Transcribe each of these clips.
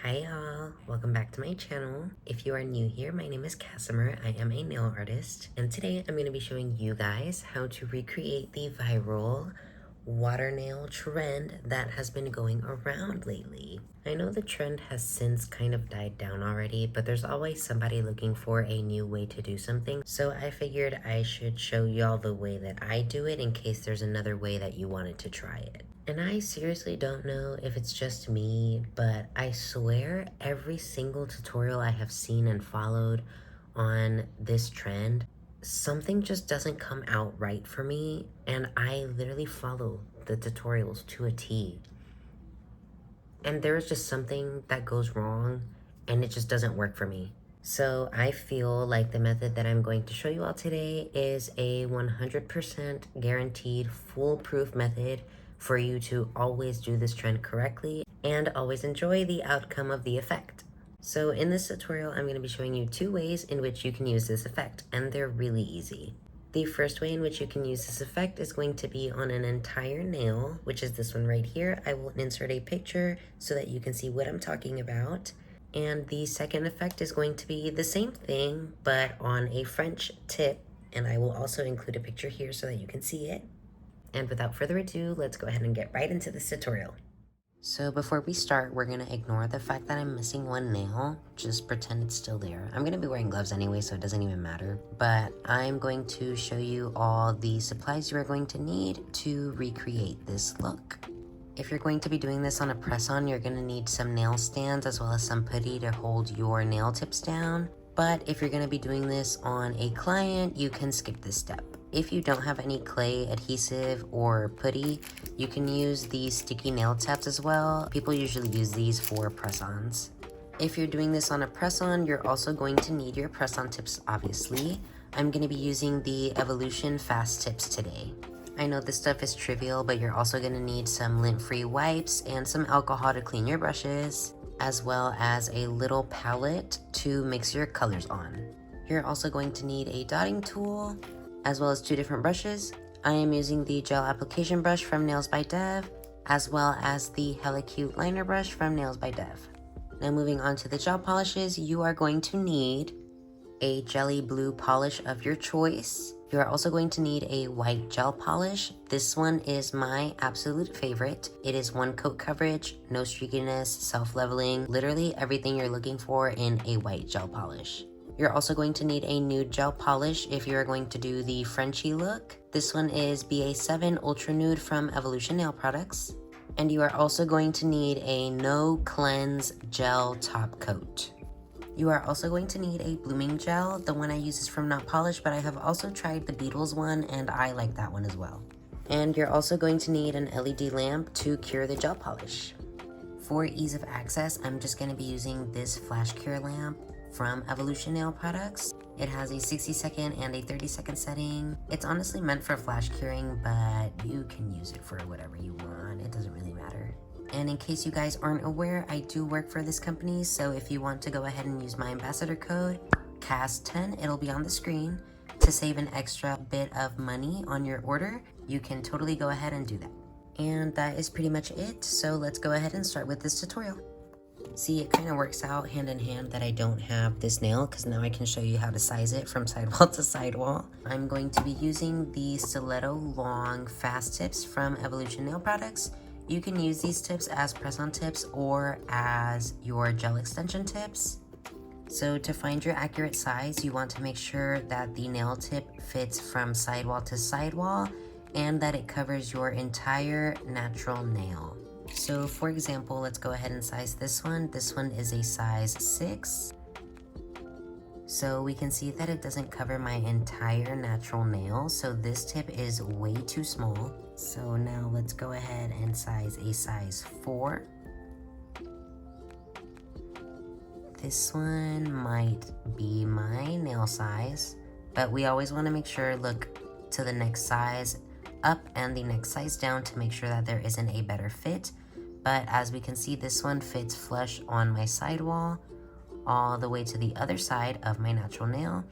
Hi y'all, welcome back to my channel. If you are new here, my name is Casimir. I am a nail artist, and today I'm going to be showing you guys how to recreate the viral water nail trend that has been going around lately. I know the trend has since kind of died down already, but there's always somebody looking for a new way to do something, so I figured I should show y'all the way that I do it in case there's another way that you wanted to try it. And I seriously don't know if it's just me, but I swear every single tutorial I have seen and followed on this trend, something just doesn't come out right for me, and I literally follow the tutorials to a T. And there is just something that goes wrong, and it just doesn't work for me. So I feel like the method that I'm going to show you all today is a 100% guaranteed foolproof method for you to always do this trend correctly and always enjoy the outcome of the effect. So in this tutorial, I'm going to be showing you two ways in which you can use this effect, and they're really easy. The first way in which you can use this effect is going to be on an entire nail, which is this one right here. I will insert a picture so that you can see what I'm talking about. And the second effect is going to be the same thing, but on a French tip, and I will also include a picture here so that you can see it. And without further ado, let's go ahead and get right into this tutorial. So before we start, we're gonna ignore the fact that I'm missing one nail. Just pretend it's still there. I'm gonna be wearing gloves anyway, so it doesn't even matter. But I'm going to show you all the supplies you are going to need to recreate this look. If you're going to be doing this on a press-on, you're gonna need some nail stands as well as some putty to hold your nail tips down. But if you're gonna be doing this on a client, you can skip this step. If you don't have any clay adhesive or putty, you can use these sticky nail tabs as well. People usually use these for press-ons. If you're doing this on a press-on, you're also going to need your press-on tips, obviously. I'm gonna be using the Evolution Fast Tips today. I know this stuff is trivial, but you're also gonna need some lint-free wipes and some alcohol to clean your brushes, as well as a little palette to mix your colors on. You're also going to need a dotting tool, as well as two different brushes. I am using the gel application brush from Nailz by Dev, as well as the Hella Cute liner brush from Nailz by Dev. Now moving on to the gel polishes, you are going to need a jelly blue polish of your choice. You are also going to need a white gel polish. This one is my absolute favorite. It is one coat coverage, no streakiness, self-leveling, literally everything you're looking for in a white gel polish. You're also going to need a nude gel polish if you're going to do the Frenchie look. This one is BA7 Ultra Nude from Evolution Nail Products. And you are also going to need a no cleanse gel top coat. You are also going to need a blooming gel. The one I use is from Not Polished, but I have also tried the Beetles one and I like that one as well. And you're also going to need an LED lamp to cure the gel polish. For ease of access, I'm just going to be using this flash cure lamp from Evolution Nail Products. It has a 60-second and a 30-second setting. It's honestly meant for flash curing, but you can use it for whatever you want. It doesn't really matter. And in case you guys aren't aware, I do work for this company, so if you want to go ahead and use my ambassador code, CAS10, it'll be on the screen. To save an extra bit of money on your order, you can totally go ahead and do that. And that is pretty much it, so let's go ahead and start with this tutorial. See, it kind of works out hand in hand that I don't have this nail, because now I can show you how to size it from sidewall to sidewall. I'm going to be using the Stiletto Long Fast Tips from Evolution Nail Products. You can use these tips as press-on tips or as your gel extension tips. So to find your accurate size, you want to make sure that the nail tip fits from sidewall to sidewall and that it covers your entire natural nail. So for example, let's go ahead and size this one. This one is a size 6. So we can see that it doesn't cover my entire natural nail, so this tip is way too small. So now let's go ahead and size a size 4. This one might be my nail size, but we always want to make sure look to the next size up and the next size down to make sure that there isn't a better fit. But as we can see, this one fits flush on my sidewall all the way to the other side of my natural nail,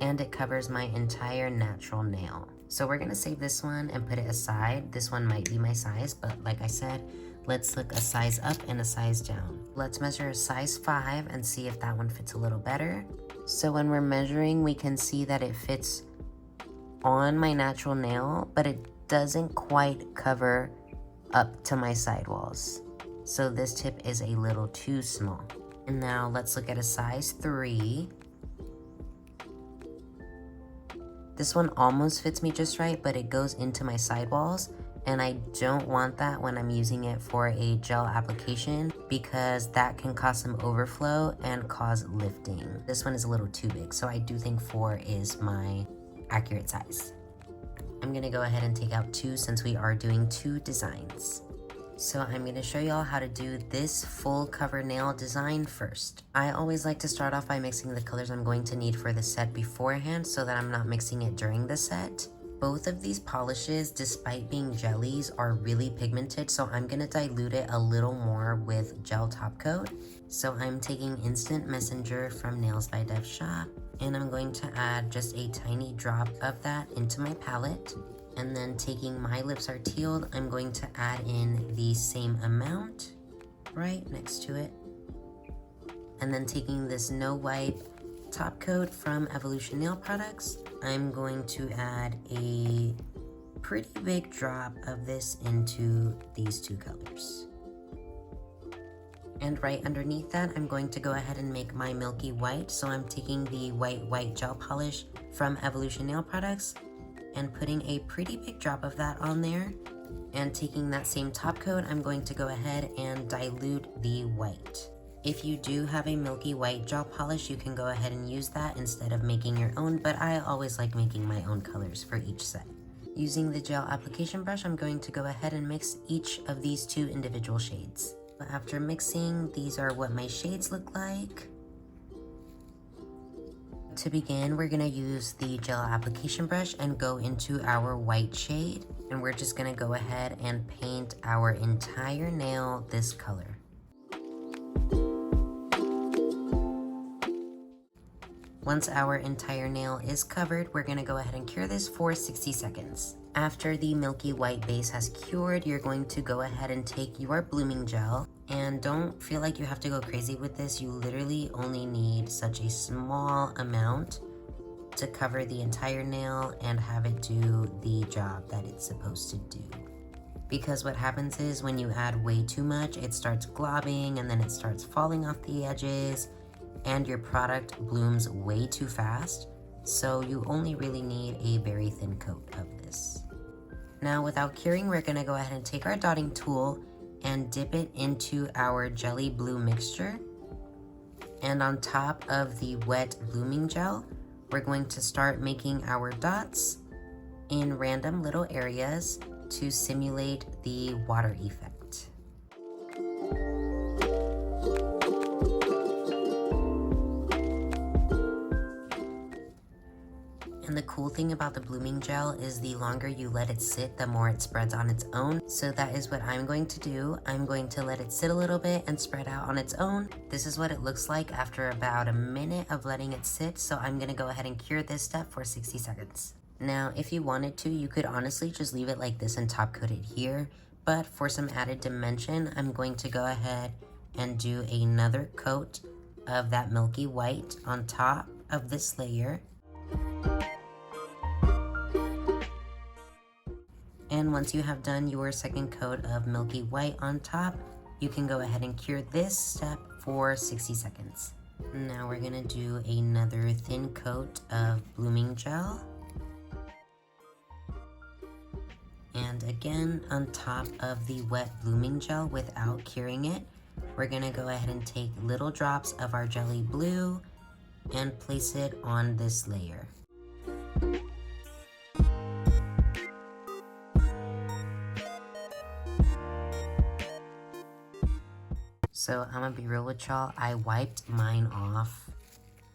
and it covers my entire natural nail. So we're gonna save this one and put it aside. This one might be my size, but like I said, let's look a size up and a size down. Let's measure a size 5 and see if that one fits a little better. So when we're measuring, we can see that it fits on my natural nail, but it doesn't quite cover up to my sidewalls. So this tip is a little too small. And now let's look at a size 3. This one almost fits me just right, but it goes into my sidewalls, and I don't want that when I'm using it for a gel application because that can cause some overflow and cause lifting. This one is a little too big, so I do think 4 is my accurate size. I'm gonna go ahead and take out 2 since we are doing 2 designs. So I'm gonna show y'all how to do this full cover nail design first. I always like to start off by mixing the colors I'm going to need for the set beforehand so that I'm not mixing it during the set. Both of these polishes, despite being jellies, are really pigmented, so I'm gonna dilute it a little more with gel top coat. So I'm taking Instant Messenger from Nailz by Dev Shop, and I'm going to add just a tiny drop of that into my palette. And then taking My Lips Are Tealed, I'm going to add in the same amount right next to it. And then taking this No Wipe top coat from Evolution Nail Products, I'm going to add a pretty big drop of this into these 2 colors. And right underneath that, I'm going to go ahead and make my milky white. So I'm taking the white gel polish from Evolution Nail Products and putting a pretty big drop of that on there. And taking that same top coat, I'm going to go ahead and dilute the white. If you do have a milky white gel polish, you can go ahead and use that instead of making your own, but I always like making my own colors for each set. Using the gel application brush, I'm going to go ahead and mix each of these 2 individual shades. After mixing, these are what my shades look like. To begin, we're gonna use the gel application brush and go into our white shade, and we're just gonna go ahead and paint our entire nail this color. Once our entire nail is covered, we're gonna go ahead and cure this for 60 seconds. After the milky white base has cured, you're going to go ahead and take your blooming gel, and don't feel like you have to go crazy with this. You literally only need such a small amount to cover the entire nail and have it do the job that it's supposed to do. Because what happens is when you add way too much, it starts globbing and then it starts falling off the edges, and your product blooms way too fast. So you only really need a very thin coat of this. Now, without curing, we're gonna go ahead and take our dotting tool and dip it into our jelly blue mixture. And on top of the wet blooming gel, we're going to start making our dots in random little areas to simulate the water effect. And the cool thing about the blooming gel is the longer you let it sit, the more it spreads on its own. So that is what I'm going to do. I'm going to let it sit a little bit and spread out on its own. This is what it looks like after about a minute of letting it sit. So I'm gonna go ahead and cure this step for 60 seconds. Now, if you wanted to, you could honestly just leave it like this and top coat it here. But for some added dimension, I'm going to go ahead and do another coat of that milky white on top of this layer. And once you have done your second coat of milky white on top, you can go ahead and cure this step for 60 seconds. Now we're gonna do another thin coat of blooming gel. And again, on top of the wet blooming gel without curing it, we're gonna go ahead and take little drops of our jelly blue and place it on this layer. So I'm gonna be real with y'all, I wiped mine off.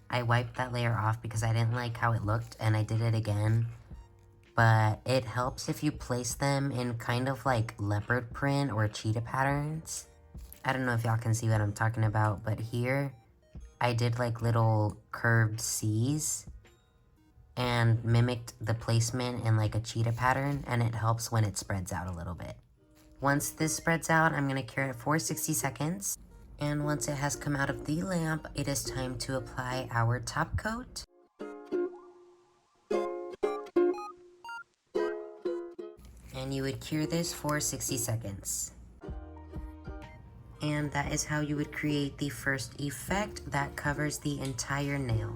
I wiped that layer off because I didn't like how it looked, and I did it again. But it helps if you place them in kind of like leopard print or cheetah patterns. I don't know if y'all can see what I'm talking about, but here I did like little curved C's and mimicked the placement in like a cheetah pattern, and it helps when it spreads out a little bit. Once this spreads out, I'm going to cure it for 60 seconds. And once it has come out of the lamp, it is time to apply our top coat. And you would cure this for 60 seconds. And that is how you would create the first effect that covers the entire nail.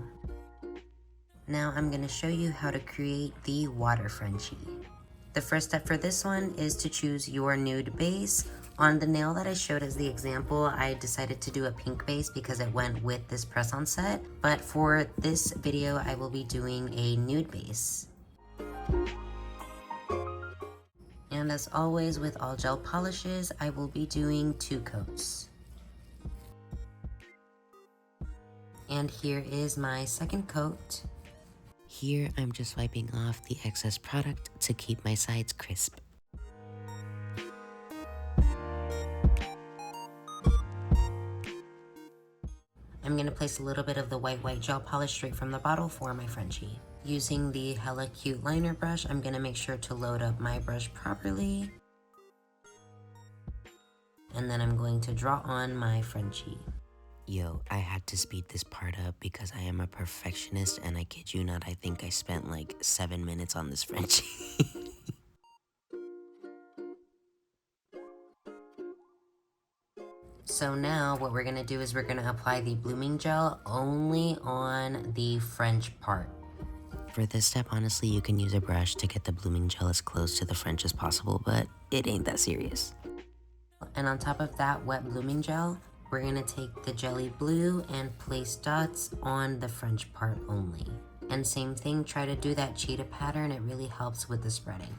Now I'm going to show you how to create the water Frenchie. The first step for this one is to choose your nude base. On the nail that I showed as the example, I decided to do a pink base because it went with this press-on set. But for this video, I will be doing a nude base. And as always with all gel polishes, I will be doing 2 coats. And here is my second coat. Here, I'm just wiping off the excess product to keep my sides crisp. I'm going to place a little bit of the white gel polish straight from the bottle for my Frenchie. Using the Hella Cute liner brush, I'm going to make sure to load up my brush properly. And then I'm going to draw on my Frenchie. Yo, I had to speed this part up because I am a perfectionist, and I kid you not, I think I spent like 7 minutes on this Frenchie. So now what we're going to do is we're going to apply the blooming gel only on the French part. For this step, honestly, you can use a brush to get the blooming gel as close to the French as possible, but it ain't that serious. And on top of that wet blooming gel, we're going to take the jelly blue and place dots on the French part only. And same thing, try to do that cheetah pattern, it really helps with the spreading.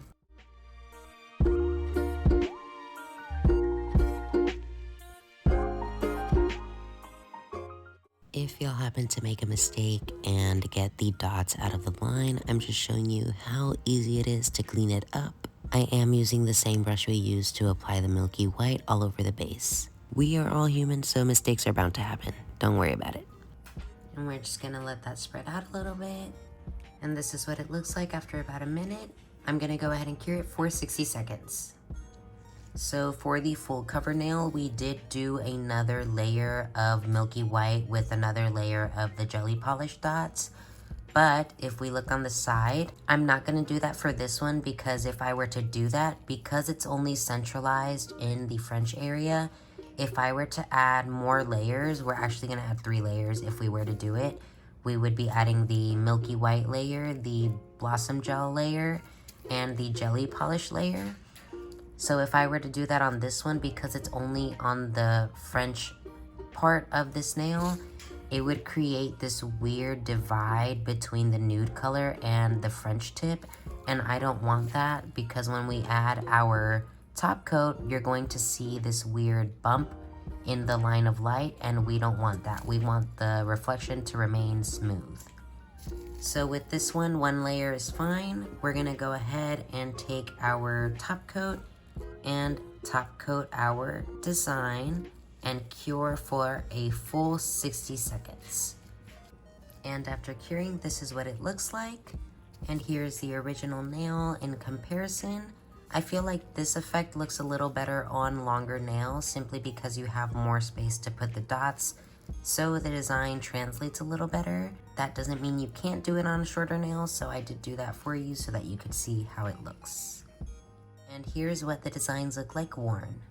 If y'all happen to make a mistake and get the dots out of the line, I'm just showing you how easy it is to clean it up. I am using the same brush we used to apply the milky white all over the base. We are all human, so mistakes are bound to happen. Don't worry about it. And we're just gonna let that spread out a little bit. And this is what it looks like after about a minute. I'm gonna go ahead and cure it for 60 seconds. So for the full cover nail, we did do another layer of milky white with another layer of the jelly polish dots. But if we look on the side, I'm not going to do that for this one because if I were to do that, because it's only centralized in the French area, if I were to add more layers, we're actually going to add 3 layers if we were to do it. We would be adding the milky white layer, the blossom gel layer, and the jelly polish layer. So if I were to do that on this one, because it's only on the French part of this nail, it would create this weird divide between the nude color and the French tip. And I don't want that because when we add our top coat, you're going to see this weird bump in the line of light, and we don't want that. We want the reflection to remain smooth. So with this one layer is fine. We're gonna go ahead and take our top coat and top coat our design and cure for a full 60 seconds. And after curing, this is what it looks like. And here's the original nail in comparison. I feel like this effect looks a little better on longer nails simply because you have more space to put the dots, so the design translates a little better. That doesn't mean you can't do it on a shorter nail, so I did do that for you so that you could see how it looks. And here's what the designs look like worn.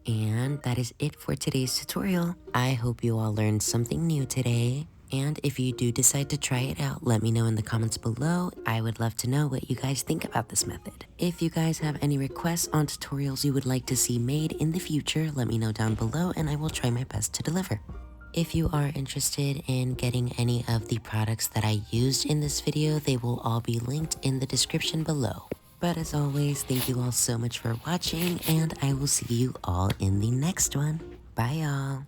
And that is it for today's tutorial. I hope you all learned something new today. And if you do decide to try it out, let me know in the comments below. I would love to know what you guys think about this method. If you guys have any requests on tutorials you would like to see made in the future, let me know down below and I will try my best to deliver. If you are interested in getting any of the products that I used in this video, they will all be linked in the description below. But as always, thank you all so much for watching, and I will see you all in the next one. Bye y'all.